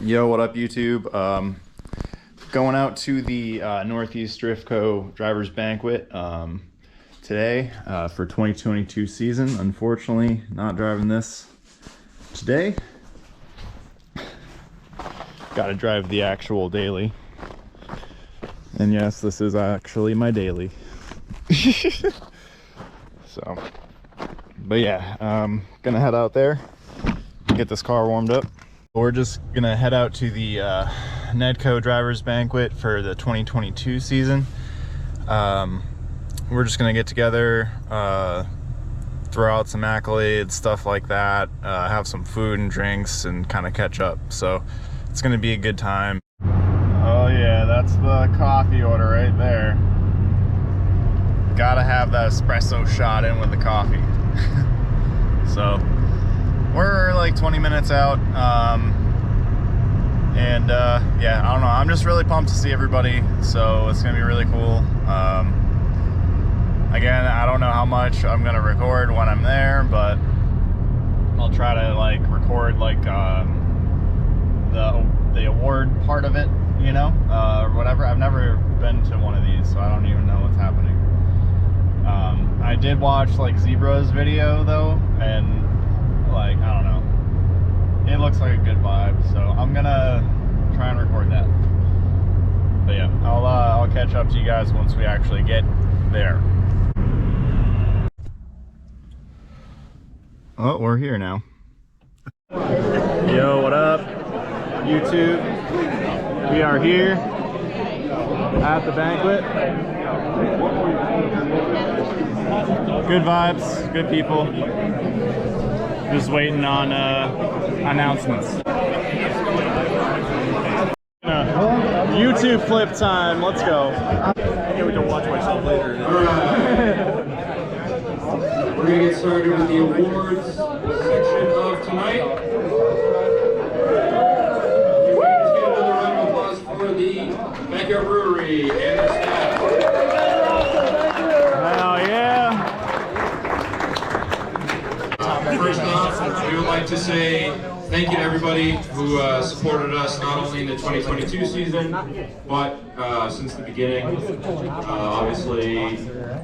Yo, what up YouTube? Going out to the Northeast Drift Co. Drivers Banquet today for 2022 season. Unfortunately, not driving this today. Got to drive the actual daily. And yes, this is actually my daily. So, but yeah, gonna head out there, get this car warmed up. We're just gonna head out to the NEDCO Drivers Banquet for the 2022 season. We're just gonna get together, throw out some accolades, stuff like that, have some food and drinks and kind of catch up. So it's gonna be a good time. Oh yeah, that's the coffee order right there. Gotta have that espresso shot in with the coffee. So we're like 20 minutes out, and yeah, I don't know, I'm just really pumped to see everybody, so it's gonna be really cool. Again, I don't know how much I'm gonna record when I'm there, but I'll try to like record like the award part of it, you know, or whatever. I've never been to one of these, so I don't even know what's happening. I did watch like Zebra's video though, and like, I don't know, it looks like a good vibe, so I'm gonna try and record that. But yeah, I'll catch up to you guys once we actually get there. Oh, we're here now. Yo, what up YouTube? We are here at the banquet. Good vibes, good people. Just waiting on announcements. YouTube flip time, let's go. I can't wait to watch myself later. We're going to get started with the awards section of tonight. Let's get another round of applause for the Banquet Brewery and their staff. Hell yeah! First off, we would like to say thank you to everybody who supported us not only in the 2022 season, but since the beginning. Obviously,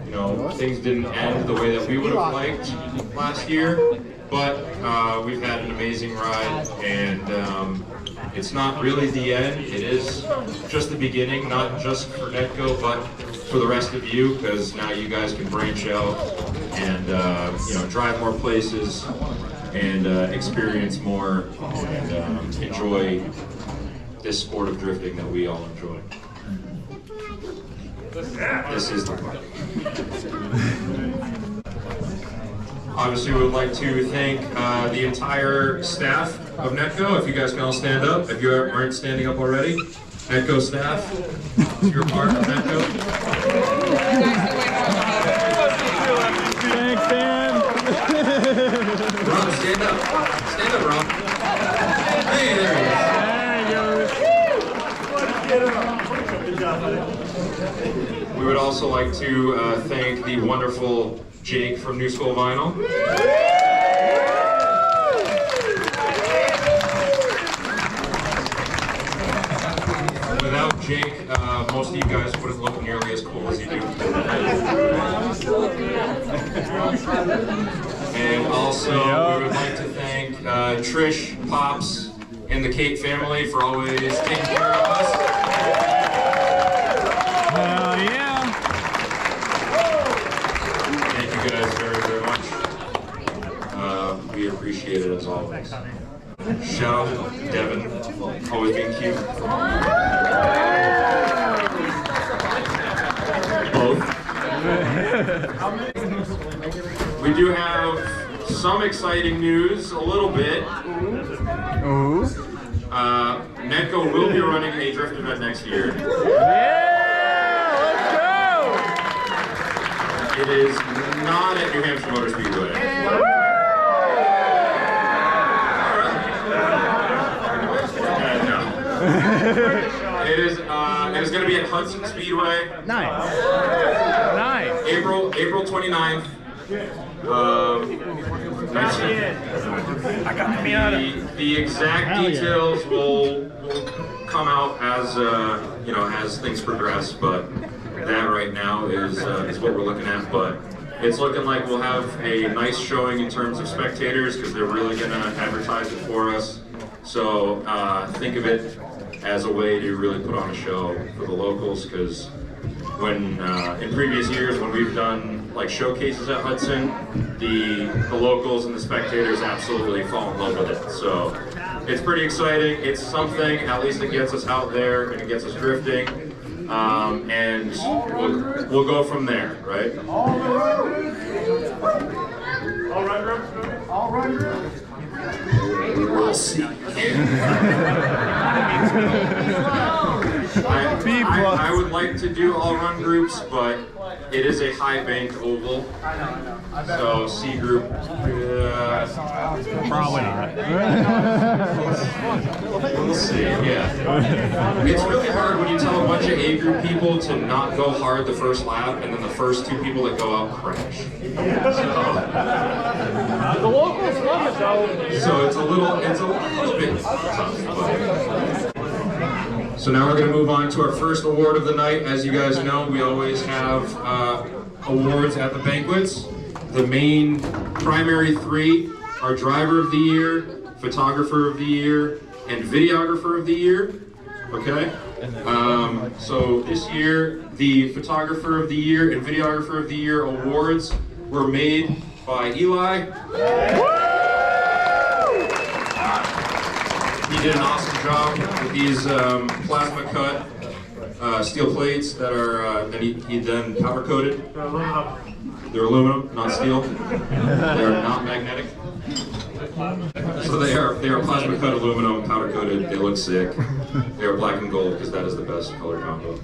you know, things didn't end the way that we would have liked last year, but we've had an amazing ride, and it's not really the end. It is just the beginning, not just for NEDCO, but for the rest of you, because now you guys can branch out and you know, drive more places and experience more and enjoy this sport of drifting that we all enjoy. This is the part. Obviously, we would like to thank the entire staff of NEDCO. If you guys can all stand up, if you aren't standing up already, NEDCO staff, if you're part of NEDCO. Thanks, Dan. Rob, stand up. Stand up, Rob. Hey, there he is. We would also like to thank the wonderful Jake from New School Vinyl. Without Jake, most of you guys wouldn't look nearly as cool as you do. And also, we would like to thank Trish, Pops, and the Kate family for always taking care of us. Hell yeah! Thank you guys very, very much. We appreciate it as always. Shout out to Devin, always being cute. Both. We do have some exciting news, a little bit. Ooh. NEDCO will be running a drift event next year. Yeah! It is not at New Hampshire Motor Speedway. No. It is going to be at Hudson Speedway. Nice. Nice. April 29th. Nice. I got the Miata. The exact details will come out as you know, as things progress, but that right now is what we're looking at. But it's looking like we'll have a nice showing in terms of spectators because they're really going to advertise it for us. So think of it as a way to really put on a show for the locals, because when in previous years when we've done like showcases at Hudson, the locals and the spectators absolutely fall in love with it. So it's pretty exciting. It's something, at least it gets us out there and it gets us drifting, and we'll go from there, right? All run groups. We'll see. I would like to do all run groups, but it is a high banked oval, so C group. Probably not. We'll see. Yeah, it's really hard when you tell a bunch of A group people to not go hard the first lap, and then the first two people that go out crash. The locals love it though. So it's a little bit tough. But. So now we're going to move on to our first award of the night. As you guys know, we always have awards at the banquets. The main primary three are Driver of the Year, Photographer of the Year, and Videographer of the Year. Okay? So this year, the Photographer of the Year and Videographer of the Year awards were made by Eli. He did an awesome job with these plasma cut steel plates that are that he then powder coated. They're aluminum, not steel. They are not magnetic. So they are plasma cut aluminum, powder coated. They look sick. They are black and gold because that is the best color combo.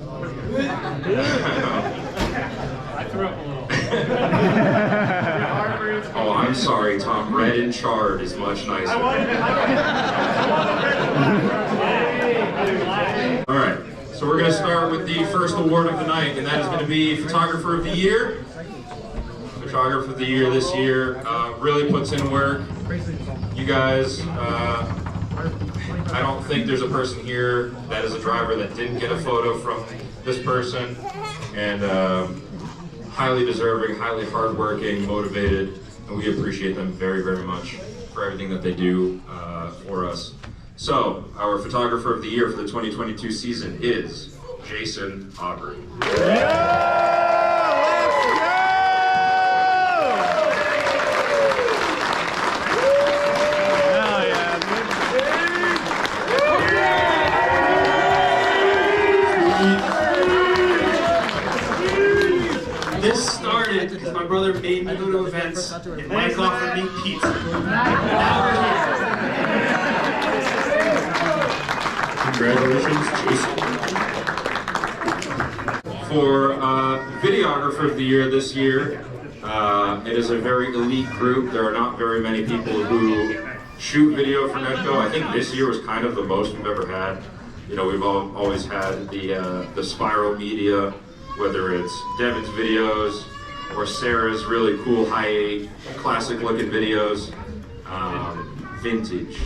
Oh, I'm sorry, Tom. Red and charred is much nicer. All right, so we're going to start with the first award of the night, and that is going to be Photographer of the Year. Photographer of the Year this year really puts in work. You guys, I don't think there's a person here that is a driver that didn't get a photo from this person, and highly deserving, highly hardworking, motivated, and we appreciate them very, very much for everything that they do for us. So, our Photographer of the Year for the 2022 season is Jason Aubrey. This started because my brother made me go to events and Mike offered me pizza. Now we're here. Congratulations, Jason. For Videographer of the Year this year, it is a very elite group. There are not very many people who shoot video for NEDCO. I think this year was kind of the most we've ever had. You know, we've always had the Spiral Media, whether it's Devin's videos or Sarah's really cool high-8 classic looking videos, vintage.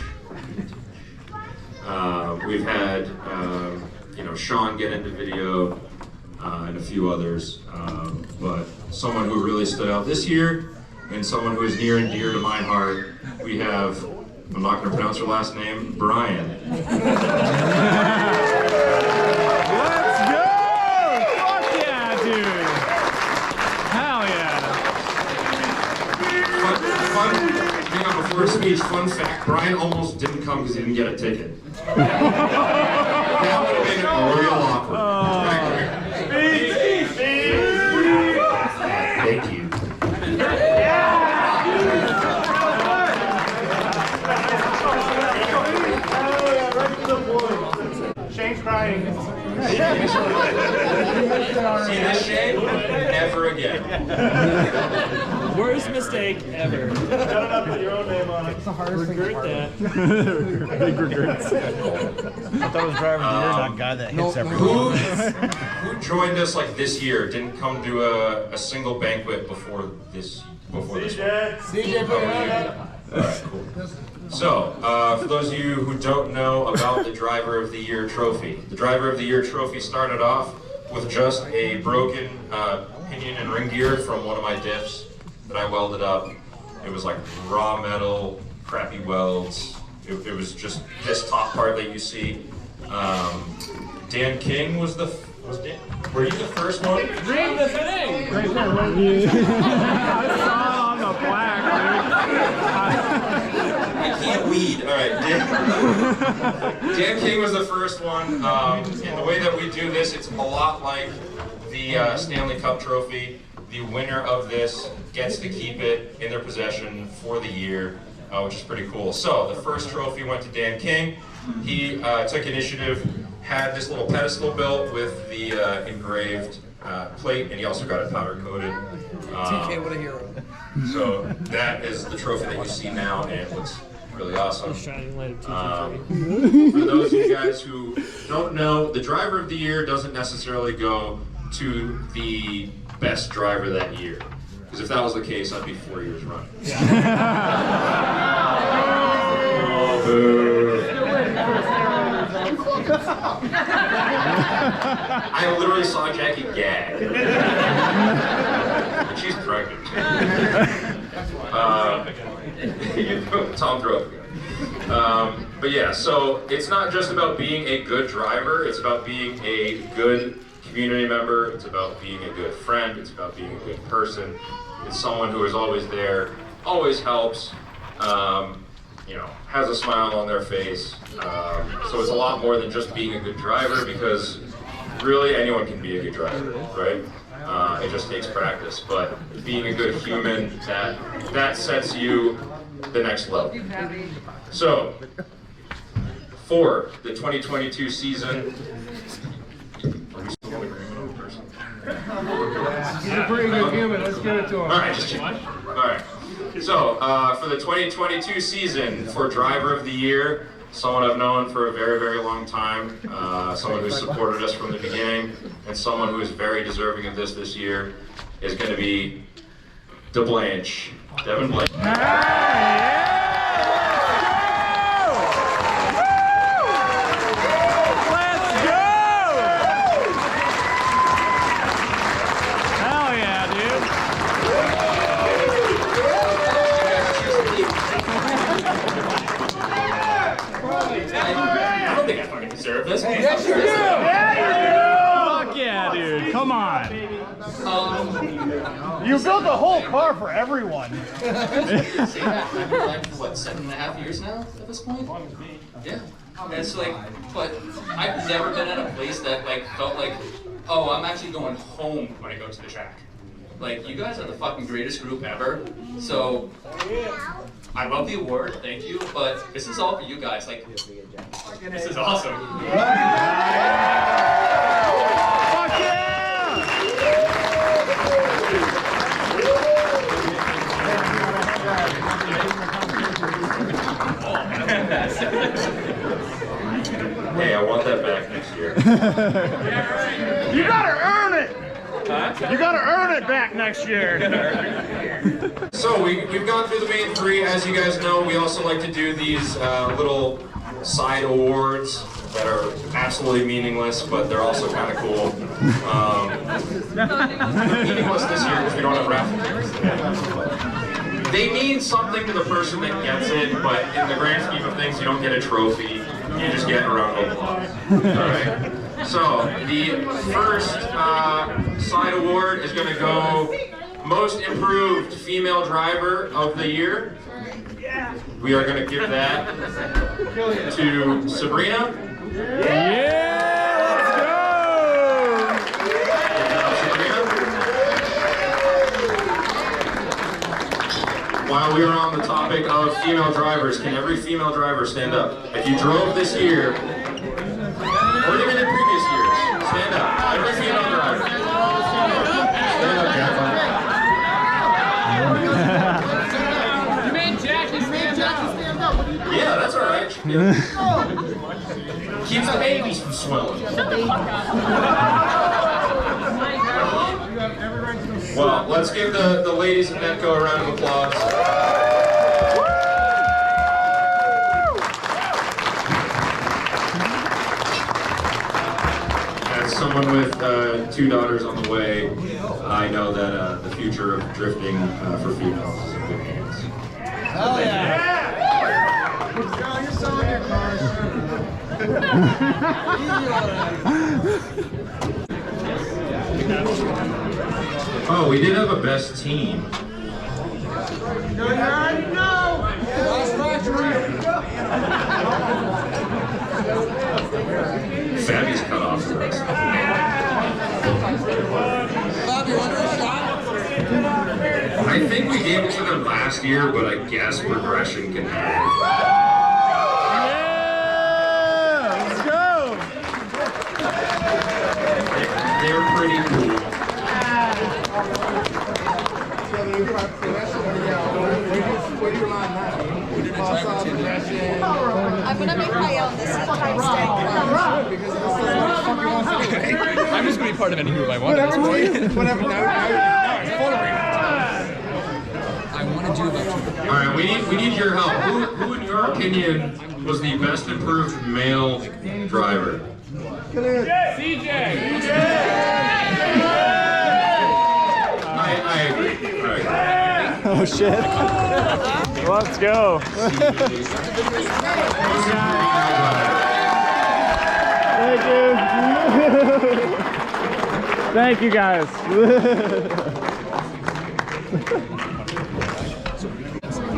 We've had you know, Sean get into video and a few others, but someone who really stood out this year and someone who is near and dear to my heart, we have, I'm not going to pronounce her last name, Brian. Before speech, fun fact, Brian almost didn't come because he didn't get a ticket. That would have been real awkward. Thank you. Shane's crying. See this Shane? Never again. Worst mistake ever. You gotta put your own name on it. It's the hardest thing. Regret that. Big regrets. I thought it was Driver of the Year, not guy that hits everyone. Who joined us like this year, didn't come to a single banquet before this before this one. CJ, put your hand up. Alright, cool. So, for those of you who don't know about the Driver of the Year trophy, the Driver of the Year trophy started off with just a broken pinion and ring gear from one of my diffs that I welded up. It was like raw metal, crappy welds. It was just this top part that you see. Dan King was were you the first one? Read the thing! I saw it on the plaque, I can't weed. All right, Dan King was the first one. And the way that we do this, it's a lot like the Stanley Cup trophy. The winner of this gets to keep it in their possession for the year, which is pretty cool. So the first trophy went to Dan King. He took initiative, had this little pedestal built with the engraved plate, and he also got it powder coated. TK, what a hero. So that is the trophy that you see now, and it looks really awesome. Shining light of For those of you guys who don't know, the Driver of the Year doesn't necessarily go to the best driver that year. Because if that was the case, I'd be 4 years running. Oh, boo. I literally saw Jackie gag. She's pregnant. Tom threw up again. But yeah, so it's not just about being a good driver, it's about being a good community member, it's about being a good friend, it's about being a good person. It's someone who is always there, always helps, you know, has a smile on their face. So it's a lot more than just being a good driver, because really anyone can be a good driver, right? It just takes practice, but being a good human, that sets you the next level. So, for the 2022 season, He's a pretty good human. Let's give it to him. all right, just check. All right. So, for the 2022 season, for Driver of the Year, someone I've known for a very, very long time, someone who's supported us from the beginning, and someone who is very deserving of this year, is going to be DeBlanche, Devin Blanche. I don't think I fucking deserve this. Yes, you do! Yeah, you do! Fuck yeah, dude. Come on. You built a whole car for everyone. I've been alive for what, 7.5 years now at this point? Yeah. And it's like, but I've never been at a place that like felt like, oh, I'm actually going home when I go to the track. Like, you guys are the fucking greatest group ever. So, I love the award, thank you, but this is all for you guys. Like, this is awesome. Fuck yeah! Hey, I want that back next year. You gotta earn it! You gotta earn it back next year. So we've gone through the main three. As you guys know, we also like to do these little side awards that are absolutely meaningless, but they're also kind of cool. Meaningless this year because we don't have raffle tickets today. They mean something to the person that gets it, but in the grand scheme of things, you don't get a trophy. You just get a round of applause. All right. So the first side award is going to go Most Improved Female Driver of the Year. We are going to give that to Sabrina. While we are on the topic of female drivers, can every female driver stand up? If you drove this year, or even in previous years, stand up. Every female driver. Stand up, Jacqueline. You made Jackie stand up. Yeah, that's all right. Keeps the babies from swelling. Well, let's give the ladies of NEDCO a round of applause. As someone with 2 daughters on the way, I know that the future of drifting for females is in good hands. Hell yeah! You're selling your cars. Oh, we did have a best team. Fabby's cut off the rest. I think we gave it to them last year, but I guess progression can happen. Yeah! Let's go! They're pretty cool. I'm gonna make my own. This is my stag. I'm just gonna be part of any group I want. Whatever. Now it's following. I want to do about two. All right, we need your help. Who, in your opinion, was the best improved male driver? CJ! I agree. I agree. Oh shit. Let's go. Thank you. Thank you guys.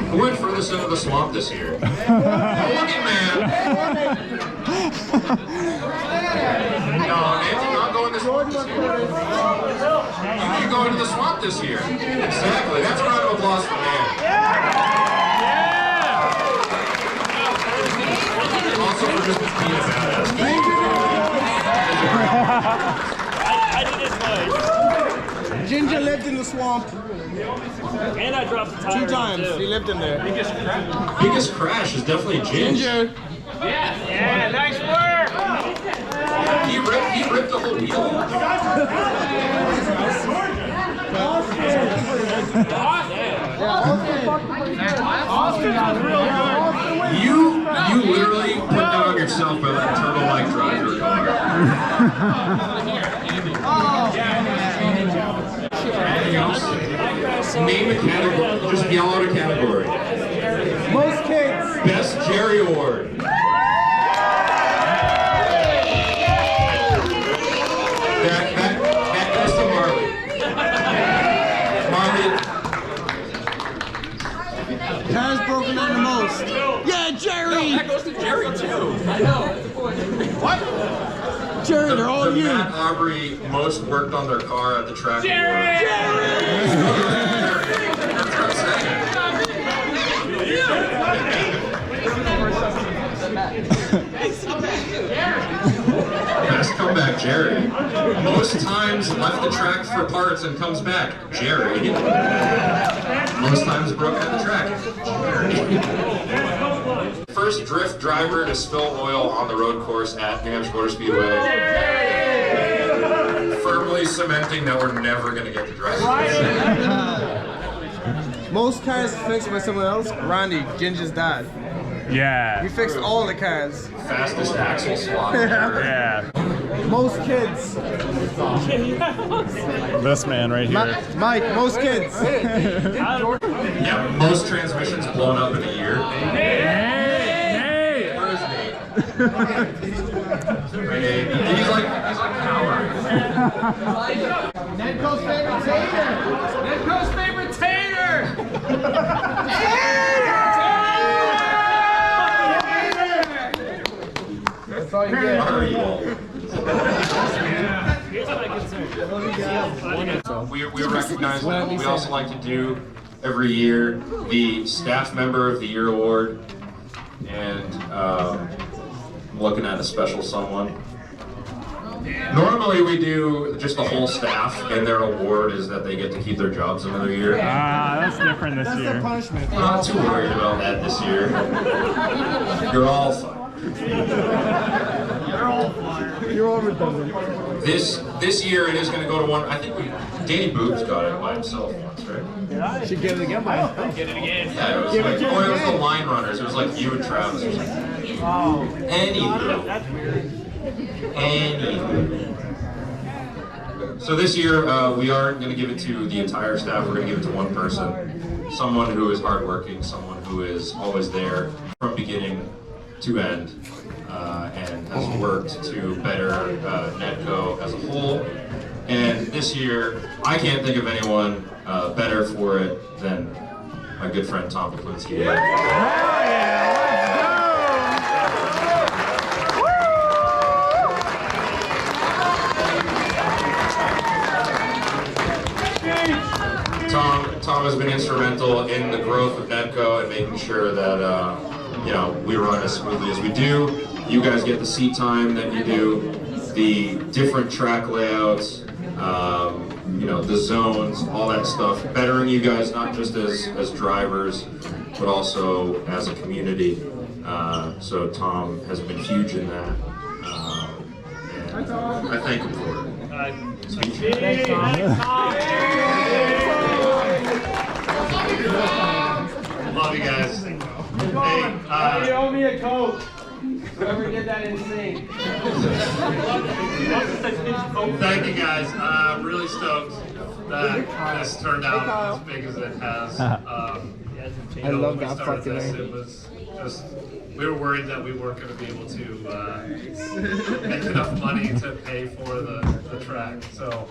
Who went furthest into the swamp this year? Morgan man. No, Nancy, not going this swamp this year. You go into the swamp this year. Exactly. That's a round of applause for Nan. Also for just being a badass. I did this twice. Ginger lived in the swamp And I dropped the tire. 2 times. He lived in there. Biggest crash is definitely Ginger. Yeah, nice work. He ripped the whole wheel. You literally put that on yourself by that turtle-like drive your car. Anything else? Name a category. Just yell out a category. Most kids. Best Jerry Award. That goes to Marley. Marley. Car's broken down the most. Yeah, Jerry! That goes to Jerry too. I know. What? Jerry, they're all The you. Matt Aubrey most worked on their car at the track. Jerry! That's what I'm saying. Best comeback, Jerry. Most times left the track for parts and comes back, Jerry. Most times broke at the track, Jerry. First drift driver to spill oil on the road course at New Hampshire Motor Speedway. Firmly cementing that we're never going to get the drive. Most cars fixed by someone else. Randy, Ginger's dad. Yeah. He fixed all the cars. Fastest axle swap ever. Yeah. Most kids. This man right here. Mike, most kids. Yeah, most transmissions blown up in a year. Hey! Where is Nate? Nate. He's like power. NEDCO's favorite tater! NEDCO's favorite tater! That's all you get. Are you all? We recognize that. We also like to do every year the Staff Member of the Year award, and I'm looking at a special someone. Normally we do just the whole staff, and their award is that they get to keep their jobs another year. That's different this year. Punishment. I'm not too worried about that this year. You're all fine. You're all redundant. This year it is going to go to one. I think we Danny Boobs got it by himself once, right? Should get it again, man. Get it again. Yeah, it was like, it was the line runners. It was like you and Travis or something. Anywho. So this year, we aren't going to give it to the entire staff. We're going to give it to one person. Someone who is hardworking, someone who is always there from beginning to end, and has worked to better NEDCO as a whole. And this year, I can't think of anyone better for it than my good friend Tom Peklinski. Tom has been instrumental in the growth of NEDCO and making sure that we run as smoothly as we do. You guys get the seat time that you do, the different track layouts, the zones, all that stuff, bettering you guys not just as drivers, but also as a community. So Tom has been huge in that, and I thank him for it. Love you guys. Hey, You owe me a Coke. Whoever did that insane. thank you guys. I'm really stoked that this turned out as big as it has. I love that fucking this, it was just, we were worried that we weren't going to be able to make enough money to pay for the track. So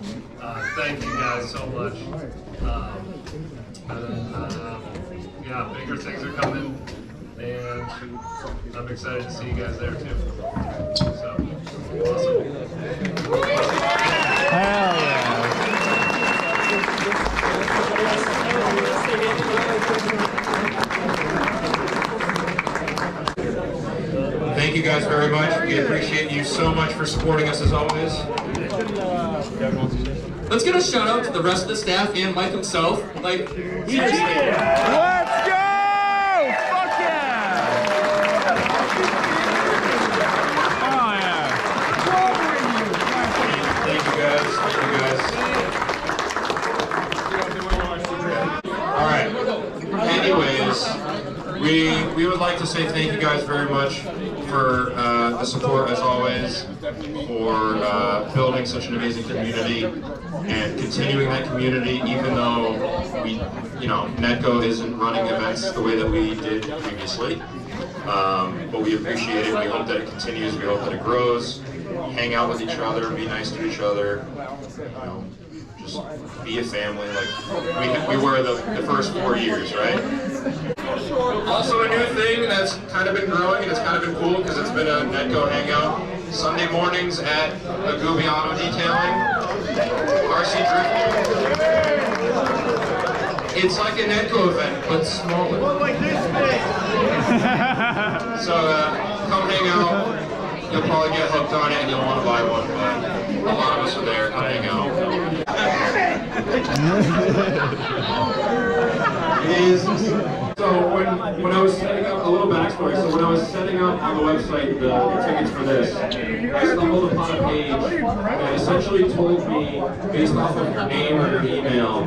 thank you guys so much. Yeah, bigger things are coming, and I'm excited to see you guys there too. So, awesome. Hell yeah. Thank you guys very much. We appreciate you so much for supporting us as always. Let's get a shout out to the rest of the staff and Mike himself. Like, seriously. Let's go! Fuck yeah! Oh yeah. Thank you guys. All right. Anyways, we would like to say thank you guys very much for the support as always, for building such an amazing community and continuing that community, even though NEDCO isn't running events the way that we did previously. But we appreciate it. We hope that it continues. We hope that it grows. Hang out with each other. Be nice to each other. Just be a family. Like we were the first 4 years, right? Also, a new thing that's kind of been growing and it's kind of been cool because it's been a NEDCO hangout. Sunday mornings at Agubi Auto Detailing, RC Drifting. It's like a NEDCO event, but smaller. Like this big. So come hang out. You'll probably get hooked on it and you'll want to buy one, but a lot of us are there. Come hang out. So when I was setting up, a little backstory, so when I was setting up on the website the tickets for this, I stumbled upon a page that essentially told me, based off of your name or your email,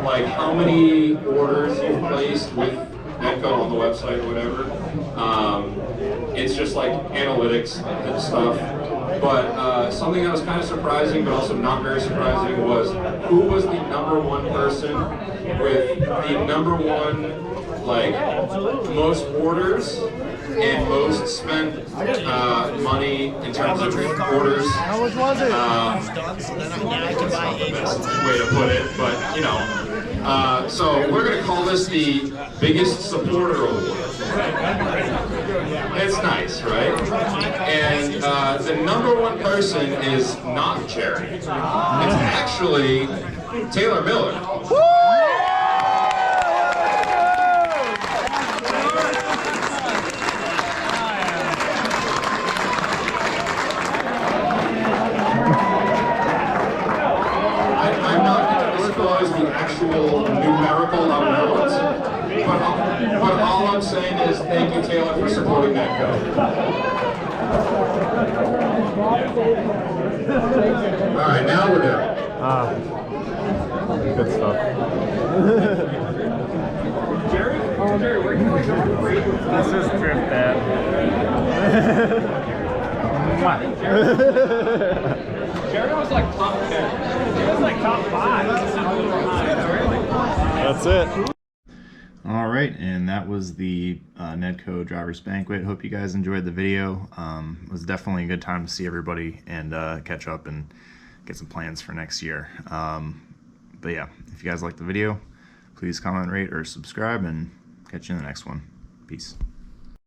like how many orders you've placed with NEDCO on the website or whatever. It's just like analytics and stuff. But something that was kind of surprising, but also not very surprising, was who was the #1 person with the #1 most orders and most spent money in terms of orders. How much was it? Way to put it, but so we're gonna call this the biggest supporter award. It's nice, right? And the #1 person is not Jerry. It's actually Taylor Miller. I'm not going to disclose the actual numerical amounts, but all I'm saying is thank you, Taylor, for supporting NEDCO. All right, now we're done. Good stuff. This is Drift Dad. Jerry was like top 10. He was like top 5. That's it. All right, and that was the NEDCO Drivers Banquet. Hope you guys enjoyed the video. It was definitely a good time to see everybody and catch up and get some plans for next year. But yeah, if you guys liked the video, please comment, rate, or subscribe, and catch you in the next one. Peace.